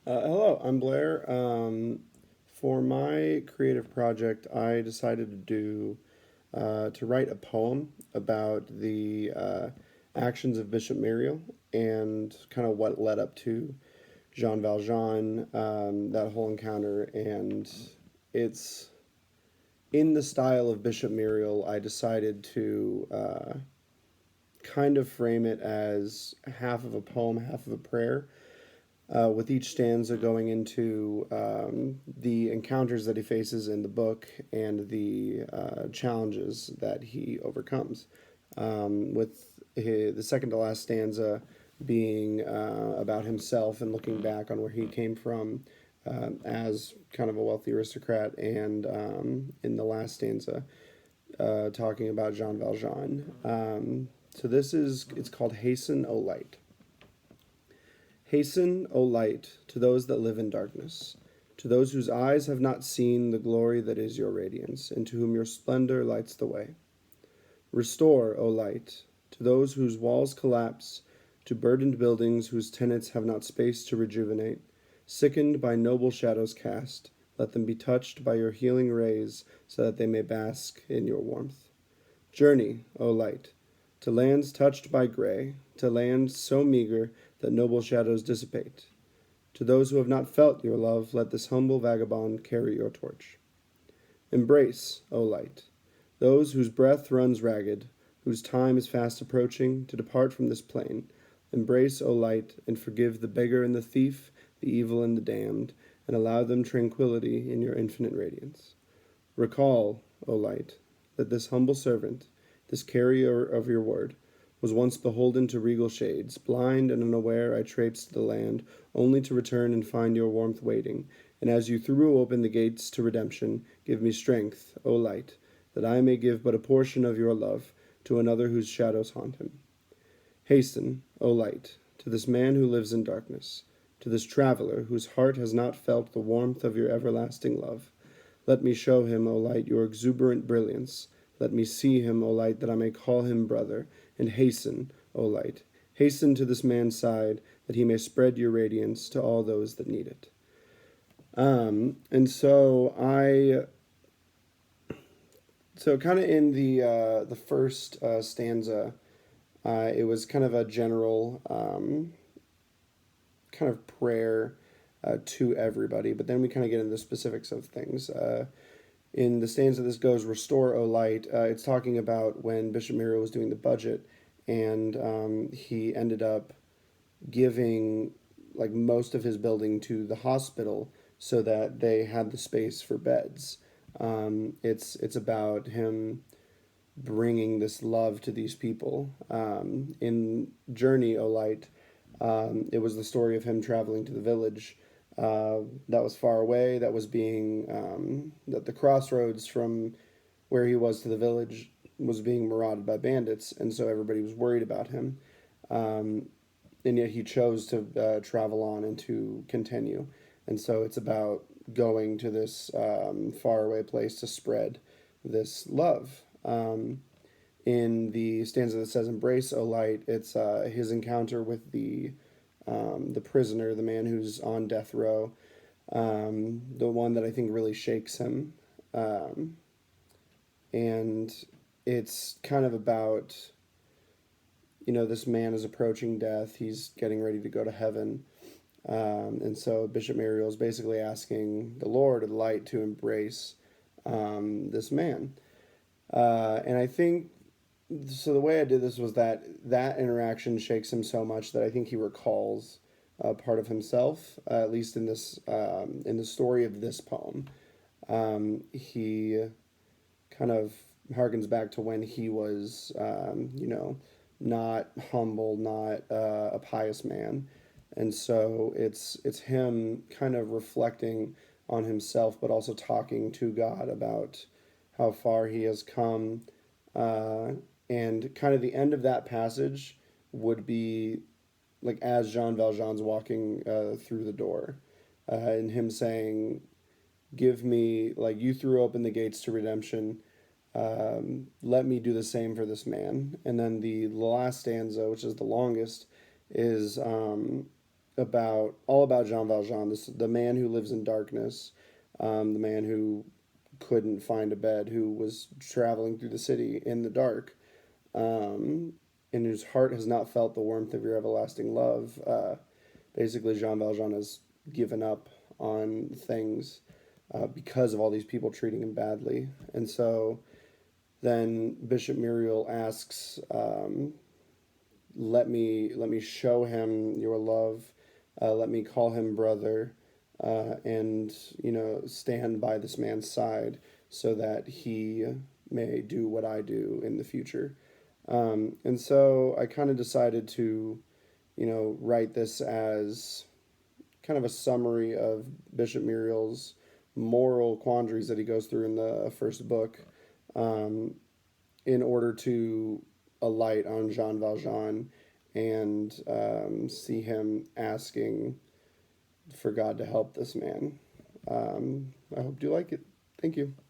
Hello, I'm Blair. For my creative project, I decided to write a poem about the actions of Bishop Muriel and kind of what led up to Jean Valjean, that whole encounter. And it's in the style of Bishop Muriel. I decided to kind of frame it as half of a poem, half of a prayer, with each stanza going into the encounters that he faces in the book and the challenges that he overcomes. The second to last stanza being about himself and looking back on where he came from as kind of a wealthy aristocrat, and in the last stanza, talking about Jean Valjean. So it's called Hasten, O Light. Hasten, O light, to those that live in darkness, to those whose eyes have not seen the glory that is your radiance, and to whom your splendor lights the way. Restore, O light, to those whose walls collapse, to burdened buildings whose tenants have not space to rejuvenate. Sickened by noble shadows cast, let them be touched by your healing rays, so that they may bask in your warmth. Journey, O light, to lands touched by gray, to lands so meager that noble shadows dissipate. To those who have not felt your love, let this humble vagabond carry your torch. Embrace, O light, those whose breath runs ragged, whose time is fast approaching to depart from this plane. Embrace, O light, and forgive the beggar and the thief, the evil and the damned, and allow them tranquility in your infinite radiance. Recall, O light, that this humble servant, this carrier of your word, was once beholden to regal shades. Blind and unaware, I traipsed the land, only to return and find your warmth waiting. And as you threw open the gates to redemption, give me strength, O light, that I may give but a portion of your love to another whose shadows haunt him. Hasten, O light, to this man who lives in darkness, to this traveler whose heart has not felt the warmth of your everlasting love. Let me show him, O light, your exuberant brilliance. Let me see him, O light, that I may call him brother. And hasten, O light, hasten to this man's side, that he may spread your radiance to all those that need it. And so kind of in the first stanza, it was kind of a general kind of prayer to everybody, but then we kind of get into the specifics of things. In the stanza this goes, restore, O light, it's talking about when Bishop Muriel was doing the budget, and he ended up giving like most of his building to the hospital so that they had the space for beds. It's about him bringing this love to these people. In Journey, O Light, it was the story of him traveling to the village that was far away, that was being, that the crossroads from where he was to the village was being marauded by bandits, and so everybody was worried about him. Um, and yet he chose to travel on and to continue. And so it's about going to this faraway place to spread this love. In the stanza that says "Embrace, O light," it's his encounter with the prisoner, the man who's on death row, the one that I think really shakes him, and it's kind of about, this man is approaching death. He's getting ready to go to heaven. And so Bishop Muriel is basically asking the Lord of the light to embrace this man. And I think, so the way I did this was that interaction shakes him so much that I think he recalls part of himself, at least in the story of this poem. He kind of harkens back to when he was, not humble, not a pious man, and so it's him kind of reflecting on himself, but also talking to God about how far he has come, uh, and kind of the end of that passage would be like as Jean Valjean's walking through the door, and him saying, "Give me, like you threw open the gates to redemption. Let me do the same for this man." And then the last stanza, which is the longest, is about all about Jean Valjean, the man who lives in darkness, the man who couldn't find a bed, who was traveling through the city in the dark, um, and whose heart has not felt the warmth of your everlasting love. Basically, Jean Valjean has given up on things because of all these people treating him badly, and so then Bishop Muriel asks, let me show him your love. Let me call him brother, and stand by this man's side so that he may do what I do in the future. And so I kind of decided to, write this as kind of a summary of Bishop Muriel's moral quandaries that he goes through in the first book, um, in order to alight on Jean Valjean and see him asking for God to help this man. I hope you like it. Thank you.